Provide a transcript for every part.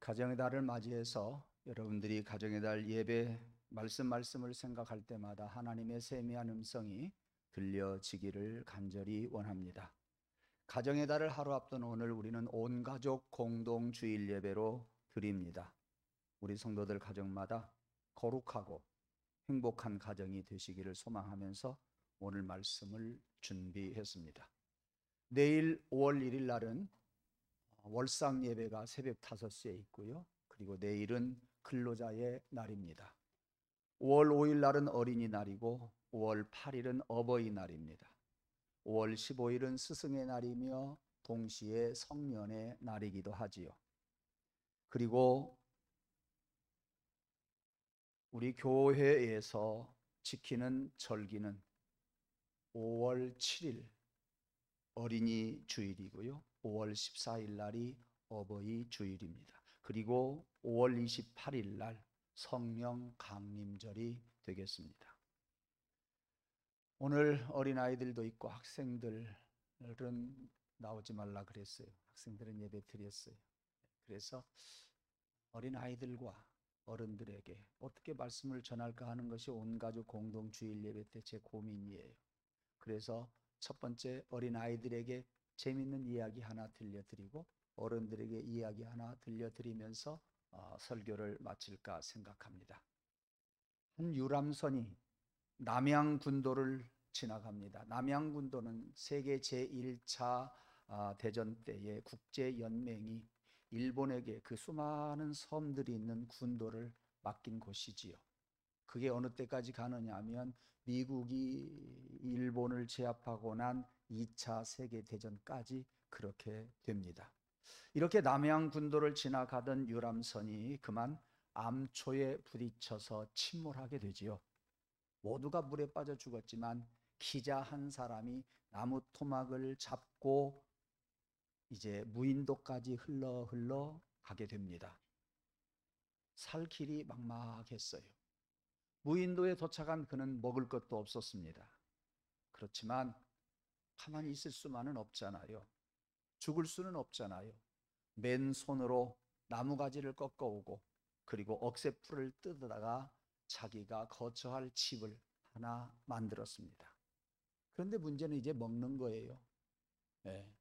가정의 달을 맞이해서 여러분들이 가정의 달 예배 말씀을 생각할 때마다 하나님의 세미한 음성이 들려지기를 간절히 원합니다. 가정의 달을 하루 앞둔 오늘 우리는 온 가족 공동 주일 예배로 드립니다. 우리 성도들 가정마다 거룩하고 행복한 가정이 되시기를 소망하면서 오늘 말씀을 준비했습니다. 내일 5월 1일 날은 월상 예배가 새벽 5시에 있고요. 그리고 내일은 근로자의 날입니다. 5월 5일 날은 어린이날이고 5월 8일은 어버이날입니다. 5월 15일은 스승의 날이며 동시에 성년의 날이기도 하지요. 그리고 우리 교회에서 지키는 절기는 5월 7일 어린이 주일이고요. 5월 14일 날이 어버이 주일입니다. 그리고 5월 28일 날 성령 강림절이 되겠습니다. 오늘 어린아이들도 있고 학생들은 나오지 말라 그랬어요. 학생들은 예배 드렸어요. 그래서 어린아이들과 어른들에게 어떻게 말씀을 전할까 하는 것이 온가족 공동 주일 예배 때 제 고민이에요. 그래서 첫 번째 어린아이들에게 재미있는 이야기 하나 들려드리고 어른들에게 이야기 하나 들려드리면서 설교를 마칠까 생각합니다. 한 유람선이 남양군도를 지나갑니다. 남양군도는 세계 제1차 대전 때에 국제연맹이 일본에게 그 수많은 섬들이 있는 군도를 맡긴 곳이지요. 그게 어느 때까지 가느냐 하면 미국이 일본을 제압하고 난 2차 세계대전까지 그렇게 됩니다. 이렇게 남양군도를 지나가던 유람선이 그만 암초에 부딪혀서 침몰하게 되지요. 모두가 물에 빠져 죽었지만 기자 한 사람이 나무 토막을 잡고 이제 무인도까지 흘러 가게 됩니다. 살 길이 막막했어요. 무인도에 도착한 그는 먹을 것도 없었습니다. 그렇지만 가만히 있을 수만은 없잖아요. 죽을 수는 없잖아요. 맨손으로 나무가지를 꺾어오고 그리고 억새풀을 뜯어다가 자기가 거처할 집을 하나 만들었습니다. 그런데 문제는 이제 먹는 거예요. 네.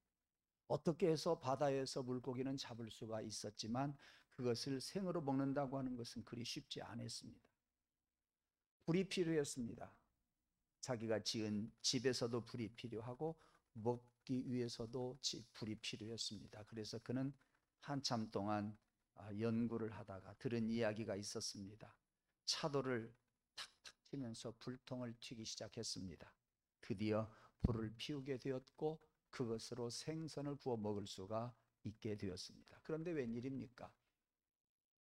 어떻게 해서 바다에서 물고기는 잡을 수가 있었지만 그것을 생으로 먹는다고 하는 것은 그리 쉽지 않았습니다. 불이 필요했습니다. 자기가 지은 집에서도 불이 필요하고 먹기 위해서도 불이 필요했습니다. 그래서 그는 한참 동안 연구를 하다가 들은 이야기가 있었습니다. 차돌을 탁탁 치면서 불통을 튀기 시작했습니다. 드디어 불을 피우게 되었고 그것으로 생선을 구워 먹을 수가 있게 되었습니다. 그런데 웬일입니까?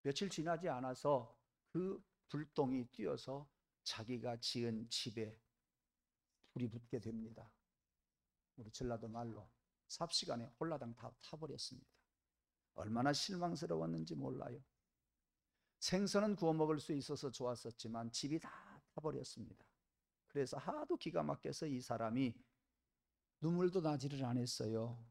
며칠 지나지 않아서 그 불똥이 뛰어서 자기가 지은 집에 불이 붙게 됩니다. 우리 전라도 말로 삽시간에 홀라당 다 타버렸습니다. 얼마나 실망스러웠는지 몰라요. 생선은 구워 먹을 수 있어서 좋았었지만 집이 다 타버렸습니다. 그래서 하도 기가 막혀서 이 사람이 눈물도 나지를 않았어요.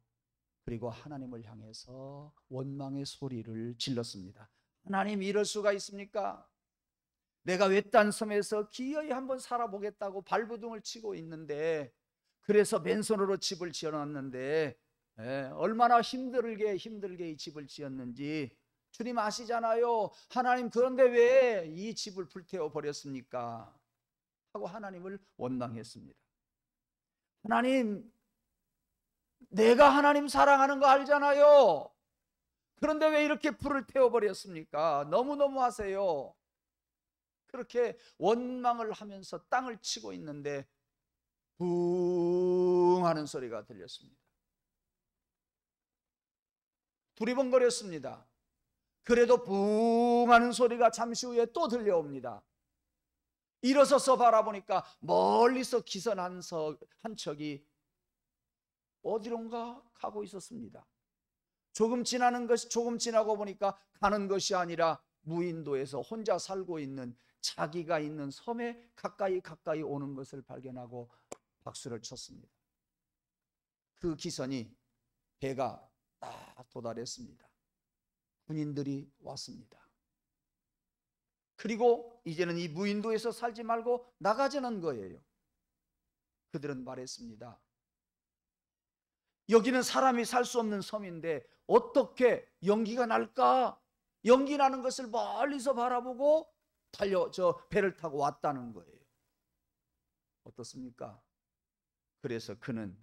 그리고 하나님을 향해서 원망의 소리를 질렀습니다. 하나님, 이럴 수가 있습니까? 내가 외딴 섬에서 기어이 한번 살아보겠다고 발버둥을 치고 있는데, 그래서 맨손으로 집을 지어놨는데 얼마나 힘들게 이 집을 지었는지 주님 아시잖아요. 하나님, 그런데 왜 이 집을 불태워 버렸습니까? 하고 하나님을 원망했습니다. 하나님, 내가 하나님 사랑하는 거 알잖아요. 그런데 왜 이렇게 불을 태워버렸습니까? 너무너무 하세요. 그렇게 원망을 하면서 땅을 치고 있는데 붕 하는 소리가 들렸습니다. 두리번거렸습니다. 그래도 붕 하는 소리가 잠시 후에 또 들려옵니다. 일어서서 바라보니까 멀리서 기선 한 척이 어디론가 가고 있었습니다. 조금 지나고 보니까 가는 것이 아니라 무인도에서 혼자 살고 있는 자기가 있는 섬에 가까이 오는 것을 발견하고 박수를 쳤습니다. 그 기선이 배가 딱 도달했습니다. 군인들이 왔습니다. 그리고 이제는 이 무인도에서 살지 말고 나가자는 거예요. 그들은 말했습니다. 여기는 사람이 살 수 없는 섬인데 어떻게 연기가 날까? 연기 나는 것을 멀리서 바라보고 배를 타고 왔다는 거예요. 어떻습니까? 그래서 그는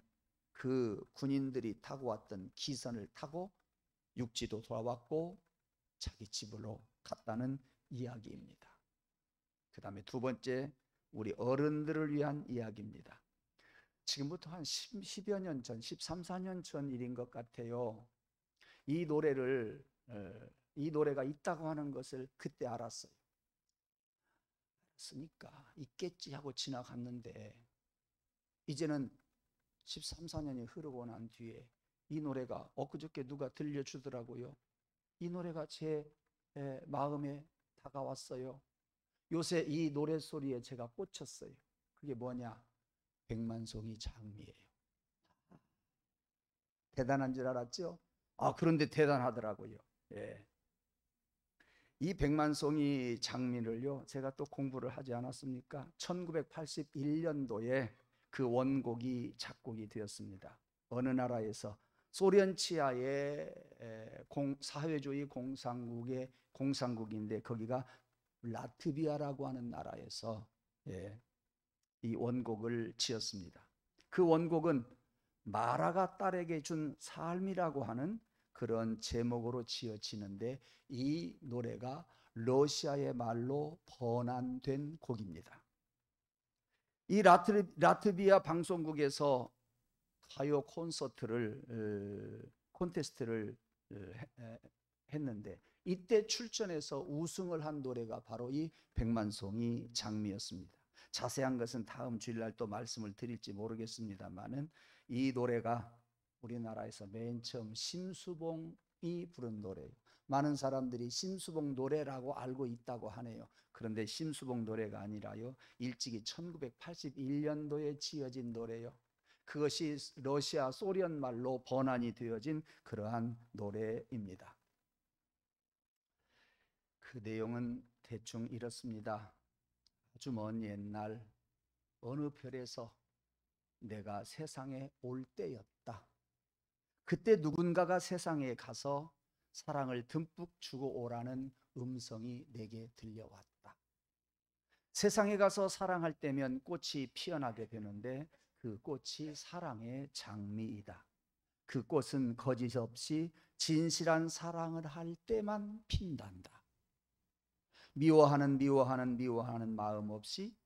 그 군인들이 타고 왔던 기선을 타고 육지도 돌아왔고 자기 집으로 갔다는 이야기입니다. 그 다음에 두 번째, 우리 어른들을 위한 이야기입니다. 지금부터 한 10여 년 전, 13, 14년 전 일인 것 같아요. 이 노래가 있다고 하는 것을 그때 알았어요. 알았으니까 있겠지 하고 지나갔는데 이제는 13, 14년이 흐르고 난 뒤에 이 노래가 엊그저께 누가 들려주더라고요. 이 노래가 제 마음에 다가왔어요. 요새 이 노래소리에 제가 꽂혔어요. 그게 뭐냐? 백만송이 장미예요. 대단한 줄 알았죠? 그런데 대단하더라고요. 예. 이 백만송이 장미를요, 제가 또 공부를 하지 않았습니까? 1981년도에 그 원곡이 작곡이 되었습니다. 어느 나라에서 소련 치하의 사회주의 공산국인데 거기가 라트비아라고 하는 나라에서 이 원곡을 지었습니다. 그 원곡은 마라가 딸에게 준 삶이라고 하는 그런 제목으로 지어지는데 이 노래가 러시아의 말로 번안된 곡입니다. 이 라트비아 방송국에서 가요 콘테스트를 했는데 이때 출전해서 우승을 한 노래가 바로 이 백만송이 장미였습니다. 자세한 것은 다음 주일날 또 말씀을 드릴지 모르겠습니다만은 이 노래가 우리나라에서 맨 처음 심수봉이 부른 노래예요. 많은 사람들이 심수봉 노래라고 알고 있다고 하네요. 그런데 심수봉 노래가 아니라요, 일찍이 1981년도에 지어진 노래요. 그것이 러시아 소련 말로 번안이 되어진 그러한 노래입니다. 그 내용은 대충 이렇습니다. 아주 먼 옛날 어느 별에서 내가 세상에 올 때였다. 그때 누군가가 세상에 가서 사랑을 듬뿍 주고 오라는 음성이 내게 들려왔다. 세상에 가서 사랑할 때면 꽃이 피어나게 되는데 그 꽃이 사랑의 장미이다. 그 꽃은 거짓 없이 진실한 사랑을 할 때만 핀단다. 미워하는 마음 없이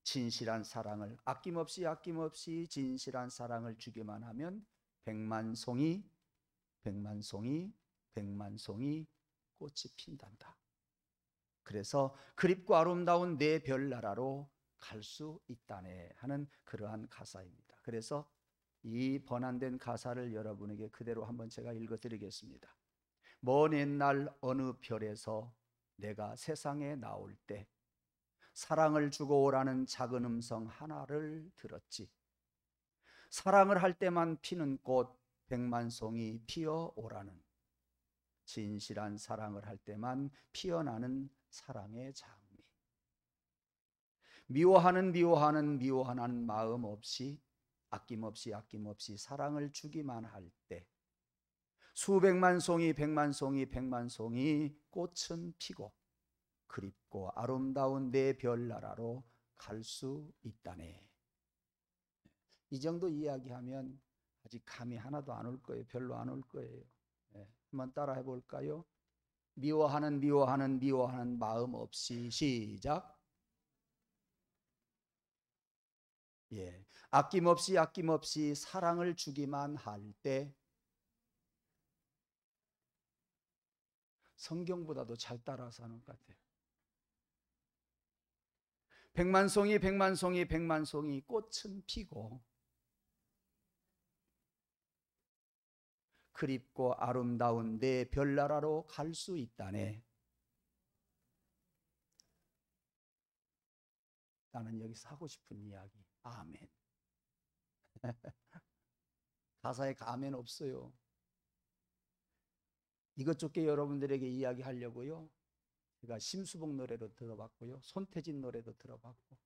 진실한 사랑을 아낌없이 진실한 사랑을 주기만 하면 백만송이 꽃이 핀단다. 그래서 그립고 아름다운 내 별나라로 갈 수 있다네 하는 그러한 가사입니다. 그래서 이 번안된 가사를 여러분에게 그대로 한번 제가 읽어드리겠습니다. 먼 옛날 어느 별에서 내가 세상에 나올 때 사랑을 주고 오라는 작은 음성 하나를 들었지. 사랑을 할 때만 피는 꽃 백만송이 피어오라는, 진실한 사랑을 할 때만 피어나는 사랑의 장미. 미워하는 마음 없이 아낌없이 사랑을 주기만 할 때 수백만 송이 백만송이 꽃은 피고 그립고 아름다운 내 별나라로 갈 수 있다네. 이 정도 이야기하면 아직 감이 하나도 안 올 거예요. 별로 안 올 거예요. 한번 따라 해볼까요? 미워하는 마음 없이 시작. 아낌없이 사랑을 주기만 할 때. 성경보다도 잘 따라서 하는 것 같아요. 백만송이 꽃은 피고 그립고 아름다운 내 별나라로 갈 수 있다네. 나는 여기서 하고 싶은 이야기. 아멘. 가사에 아멘 없어요. 이것 좋게 여러분들에게 이야기하려고요. 제가 심수봉 노래도 들어봤고요. 손태진 노래도 들어봤고,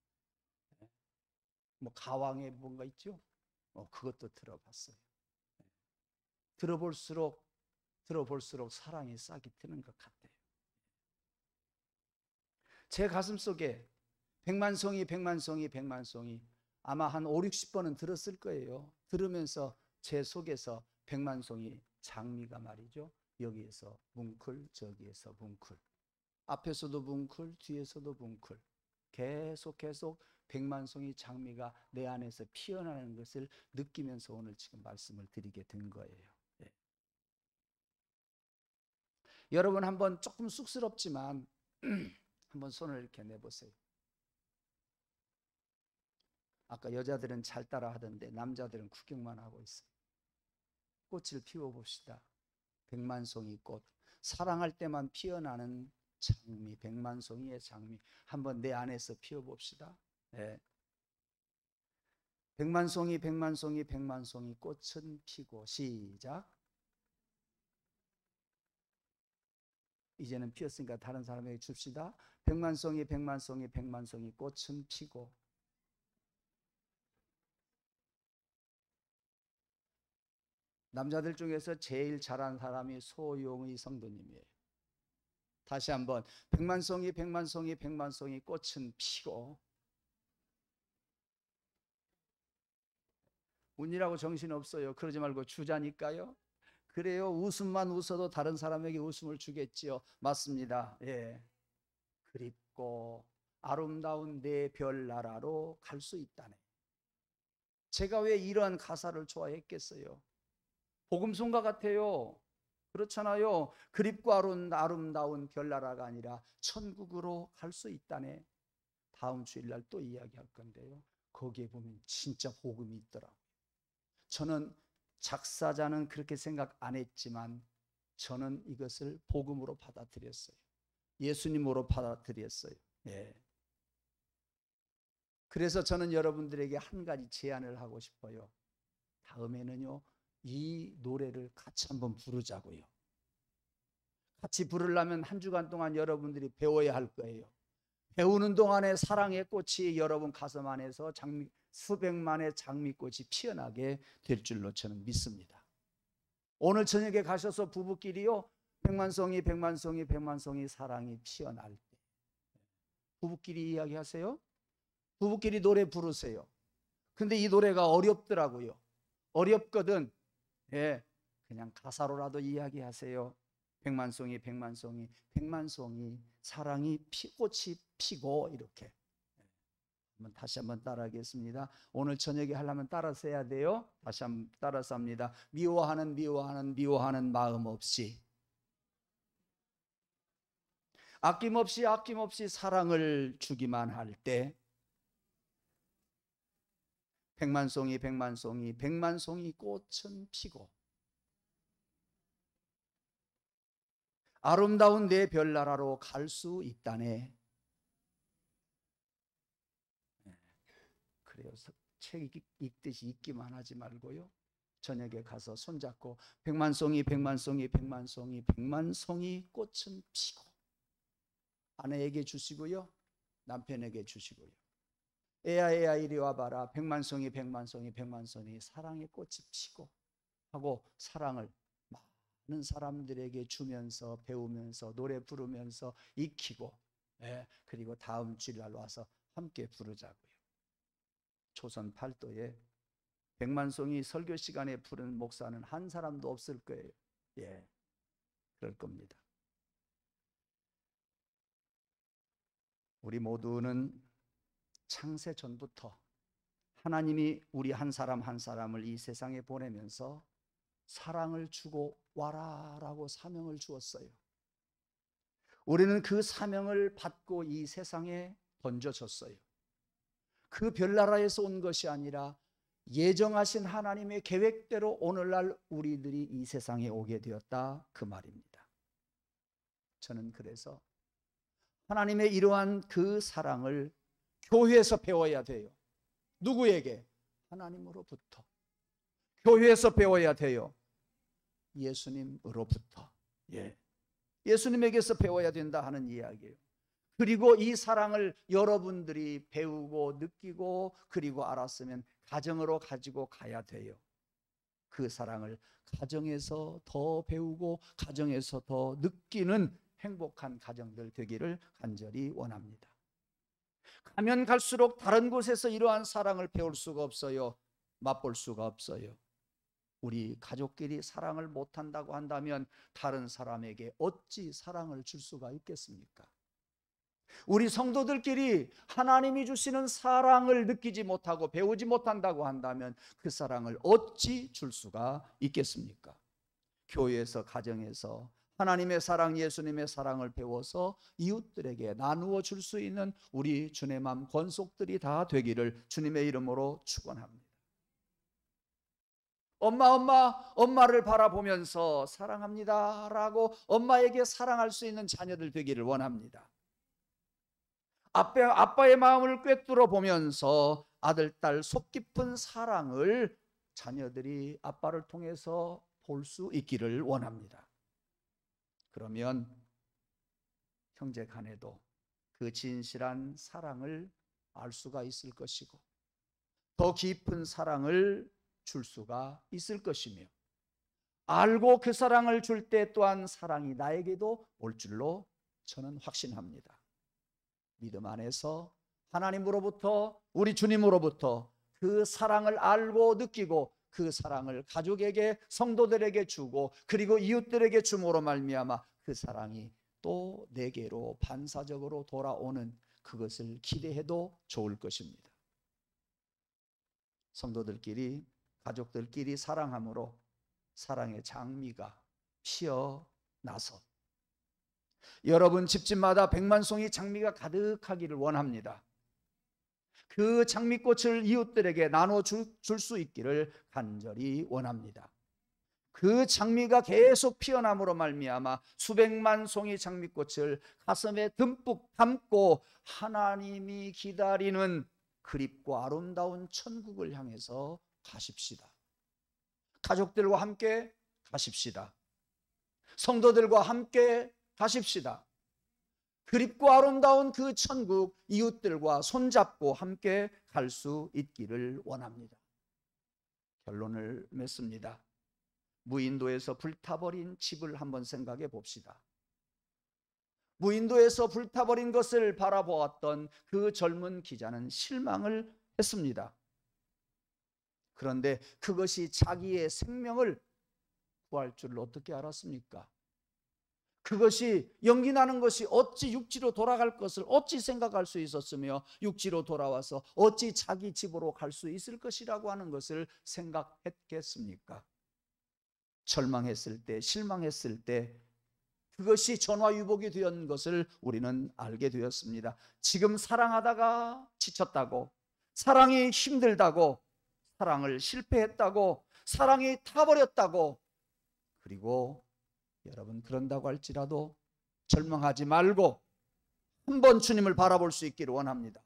뭐 가왕의 뭔가 있죠? 그것도 들어봤어요. 들어볼수록 사랑이 싹이 트는 것 같아요. 제 가슴 속에 백만송이 아마 한 5, 60번은 들었을 거예요. 들으면서 제 속에서 백만송이 장미가 말이죠. 여기에서 뭉클, 저기에서 뭉클, 앞에서도 뭉클, 뒤에서도 뭉클, 계속 백만송이 장미가 내 안에서 피어나는 것을 느끼면서 오늘 지금 말씀을 드리게 된 거예요. 예. 여러분 한번 조금 쑥스럽지만 한번 손을 이렇게 내보세요. 아까 여자들은 잘 따라 하던데 남자들은 구경만 하고 있어요. 꽃을 피워봅시다. 백만송이 꽃, 사랑할 때만 피어나는 장미, 백만송이의 장미 한번 내 안에서 피워봅시다. 네. 백만송이 꽃은 피고, 시작. 이제는 피었으니까 다른 사람에게 줍시다. 백만송이 꽃은 피고. 남자들 중에서 제일 잘한 사람이 소용의 성도님이에요. 다시 한번, 백만송이 꽃은 피고. 운이라고 정신없어요. 그러지 말고 주자니까요. 그래요. 웃음만 웃어도 다른 사람에게 웃음을 주겠지요. 맞습니다. 예. 그립고 아름다운 내 별나라로 갈 수 있다네. 제가 왜 이러한 가사를 좋아했겠어요? 복음송가 같아요. 그렇잖아요. 그립고 아름다운 별나라가 아니라 천국으로 갈 수 있다네. 다음 주일날 또 이야기할 건데요. 거기에 보면 진짜 복음이 있더라고요. 저는 작사자는 그렇게 생각 안 했지만 저는 이것을 복음으로 받아들였어요. 예수님으로 받아들였어요. 예. 그래서 저는 여러분들에게 한 가지 제안을 하고 싶어요. 다음에는요, 이 노래를 같이 한번 부르자고요. 같이 부르려면 한 주간 동안 여러분들이 배워야 할 거예요. 배우는 동안에 사랑의 꽃이 여러분 가슴 안에서 수백만의 장미꽃이 피어나게 될 줄로 저는 믿습니다. 오늘 저녁에 가셔서 부부끼리요, 백만송이 사랑이 피어날 때 부부끼리 이야기하세요. 부부끼리 노래 부르세요. 근데 이 노래가 어렵더라고요. 어렵거든. 예, 그냥 가사로라도 이야기하세요. 백만송이 사랑이 꽃이 피고. 이렇게 다시 한번 따라하겠습니다. 오늘 저녁에 하려면 따라서 해야 돼요. 다시 한번 따라서 합니다. 미워하는 마음 없이, 아낌없이 사랑을 주기만 할 때, 백만송이 꽃은 피고 아름다운 내 별나라로 갈 수 있다네. 그래요. 책 읽듯이 읽기만 하지 말고요, 저녁에 가서 손잡고 백만송이 꽃은 피고 아내에게 주시고요, 남편에게 주시고요. 애야 이리 와봐라. 백만송이 사랑의 꽃이 피고 하고 사랑을 많은 사람들에게 주면서 배우면서 노래 부르면서 익히고, 그리고 다음 주일날 와서 함께 부르자고요. 조선 팔도에 백만송이 설교 시간에 부르는 목사는 한 사람도 없을 거예요. 예, 그럴 겁니다. 우리 모두는 창세 전부터 하나님이 우리 한 사람 한 사람을 이 세상에 보내면서 사랑을 주고 와라라고 사명을 주었어요. 우리는 그 사명을 받고 이 세상에 던져졌어요. 그 별나라에서 온 것이 아니라 예정하신 하나님의 계획대로 오늘날 우리들이 이 세상에 오게 되었다, 그 말입니다. 저는 그래서 하나님의 이러한 그 사랑을 교회에서 배워야 돼요. 누구에게? 하나님으로부터. 교회에서 배워야 돼요. 예수님으로부터. 예. 예수님에게서 배워야 된다 하는 이야기예요. 그리고 이 사랑을 여러분들이 배우고 느끼고 그리고 알았으면 가정으로 가지고 가야 돼요. 그 사랑을 가정에서 더 배우고 가정에서 더 느끼는 행복한 가정들 되기를 간절히 원합니다. 가면 갈수록 다른 곳에서 이러한 사랑을 배울 수가 없어요. 맛볼 수가 없어요. 우리 가족끼리 사랑을 못한다고 한다면 다른 사람에게 어찌 사랑을 줄 수가 있겠습니까? 우리 성도들끼리 하나님이 주시는 사랑을 느끼지 못하고 배우지 못한다고 한다면 그 사랑을 어찌 줄 수가 있겠습니까? 교회에서 가정에서 하나님의 사랑, 예수님의 사랑을 배워서 이웃들에게 나누어 줄 수 있는 우리 주의 마음 권속들이 다 되기를 주님의 이름으로 축원합니다. 엄마를 바라보면서 사랑합니다 라고 엄마에게 사랑할 수 있는 자녀들 되기를 원합니다. 아빠의 마음을 꿰뚫어 보면서 아들, 딸 속 깊은 사랑을 자녀들이 아빠를 통해서 볼 수 있기를 원합니다. 그러면 형제 간에도 그 진실한 사랑을 알 수가 있을 것이고 더 깊은 사랑을 줄 수가 있을 것이며 알고 그 사랑을 줄 때 또한 사랑이 나에게도 올 줄로 저는 확신합니다. 믿음 안에서 하나님으로부터 우리 주님으로부터 그 사랑을 알고 느끼고 그 사랑을 가족에게 성도들에게 주고 그리고 이웃들에게 줌으로 말미암아 그 사랑이 또 내게로 반사적으로 돌아오는 그것을 기대해도 좋을 것입니다. 성도들끼리 가족들끼리 사랑함으로 사랑의 장미가 피어나서 여러분 집집마다 백만송이 장미가 가득하기를 원합니다. 그 장미꽃을 이웃들에게 나눠 줄 수 있기를 간절히 원합니다. 그 장미가 계속 피어남으로 말미암아 수백만 송이 장미꽃을 가슴에 듬뿍 담고 하나님이 기다리는 그립고 아름다운 천국을 향해서 가십시다. 가족들과 함께 가십시다. 성도들과 함께 가십시다. 그립고 아름다운 그 천국 이웃들과 손잡고 함께 갈 수 있기를 원합니다. 결론을 맺습니다. 무인도에서 불타버린 집을 한번 생각해 봅시다. 무인도에서 불타버린 것을 바라보았던 그 젊은 기자는 실망을 했습니다. 그런데 그것이 자기의 생명을 구할 줄 어떻게 알았습니까? 그것이 연기 나는 것이 어찌 육지로 돌아갈 것을 어찌 생각할 수 있었으며 육지로 돌아와서 어찌 자기 집으로 갈 수 있을 것이라고 하는 것을 생각했겠습니까? 절망했을 때, 실망했을 때 그것이 전화위복이 되었는 것을 우리는 알게 되었습니다. 지금 사랑하다가 지쳤다고, 사랑이 힘들다고, 사랑을 실패했다고, 사랑이 타버렸다고, 그리고 여러분 그런다고 할지라도 절망하지 말고 한번 주님을 바라볼 수 있기를 원합니다.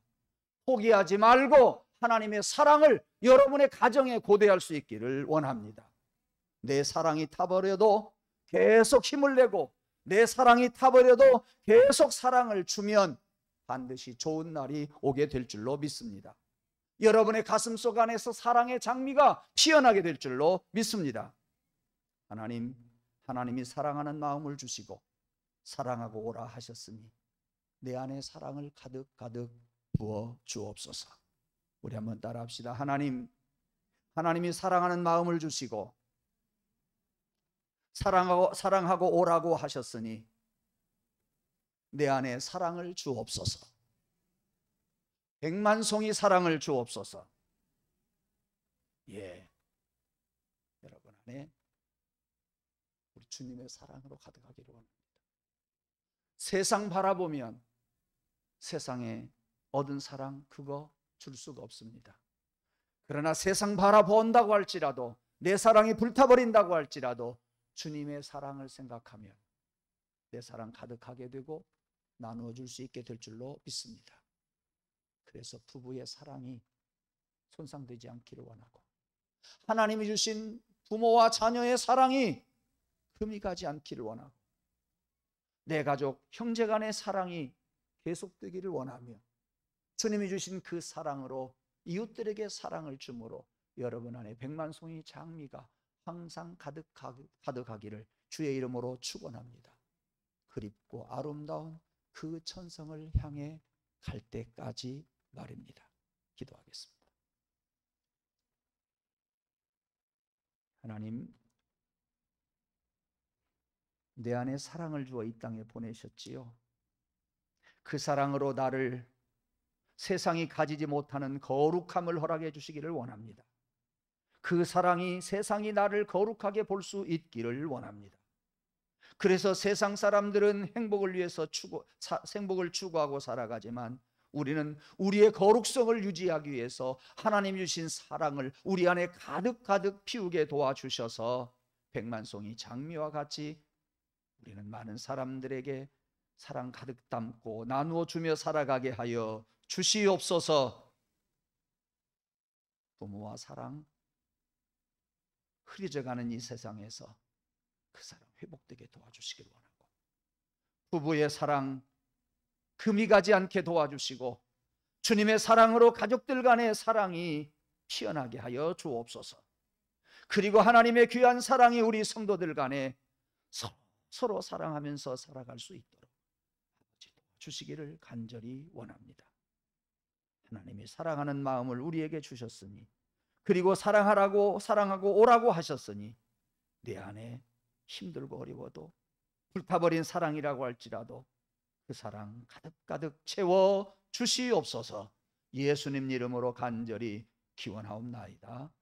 포기하지 말고 하나님의 사랑을 여러분의 가정에 고대할 수 있기를 원합니다. 내 사랑이 타버려도 계속 힘을 내고 내 사랑이 타버려도 계속 사랑을 주면 반드시 좋은 날이 오게 될 줄로 믿습니다. 여러분의 가슴속 안에서 사랑의 장미가 피어나게 될 줄로 믿습니다. 하나님이 사랑하는 마음을 주시고 사랑하고 오라 하셨으니 내 안에 사랑을 가득 부어 주옵소서. 우리 한번 따라합시다. 하나님이 사랑하는 마음을 주시고 사랑하고 오라고 하셨으니 내 안에 사랑을 주옵소서. 백만송이 사랑을 주옵소서. 예, 여러분 안에 우리 주님의 사랑으로 가득하기를 원합니다. 세상 바라보면 세상에 얻은 사랑 그거 줄 수가 없습니다. 그러나 세상 바라본다고 할지라도 내 사랑이 불타버린다고 할지라도 주님의 사랑을 생각하면 내 사랑 가득하게 되고 나누어 줄 수 있게 될 줄로 믿습니다. 그래서 부부의 사랑이 손상되지 않기를 원하고 하나님이 주신 부모와 자녀의 사랑이 금이 가지 않기를 원하고 내 가족, 형제 간의 사랑이 계속되기를 원하며 주님이 주신 그 사랑으로 이웃들에게 사랑을 주므로 여러분 안에 백만송이 장미가 항상 가득하기를 주의 이름으로 축원합니다. 그립고 아름다운 그 천성을 향해 갈 때까지 말입니다. 기도하겠습니다. 하나님, 내 안에 사랑을 주어 이 땅에 보내셨지요. 그 사랑으로 나를 세상이 가지지 못하는 거룩함을 허락해 주시기를 원합니다. 그 사랑이 세상이 나를 거룩하게 볼 수 있기를 원합니다. 그래서 세상 사람들은 행복을 위해서 행복을 추구하고 살아가지만 우리는 우리의 거룩성을 유지하기 위해서 하나님 주신 사랑을 우리 안에 가득 피우게 도와주셔서 백만송이 장미와 같이 우리는 많은 사람들에게 사랑 가득 담고 나누어 주며 살아가게 하여 주시옵소서. 부모와 사랑 흐려져가는 이 세상에서 그 사랑 회복되게 도와주시길 원하고, 부부의 사랑 금이 가지 않게 도와주시고 주님의 사랑으로 가족들 간의 사랑이 피어나게 하여 주옵소서. 그리고 하나님의 귀한 사랑이 우리 성도들 간에 서로 사랑하면서 살아갈 수 있도록 주시기를 간절히 원합니다. 하나님이 사랑하는 마음을 우리에게 주셨으니, 그리고 사랑하고 오라고 하셨으니 내 안에 힘들고 어려워도 불타버린 사랑이라고 할지라도 그 사랑 가득 채워 주시옵소서. 예수님 이름으로 간절히 기원하옵나이다.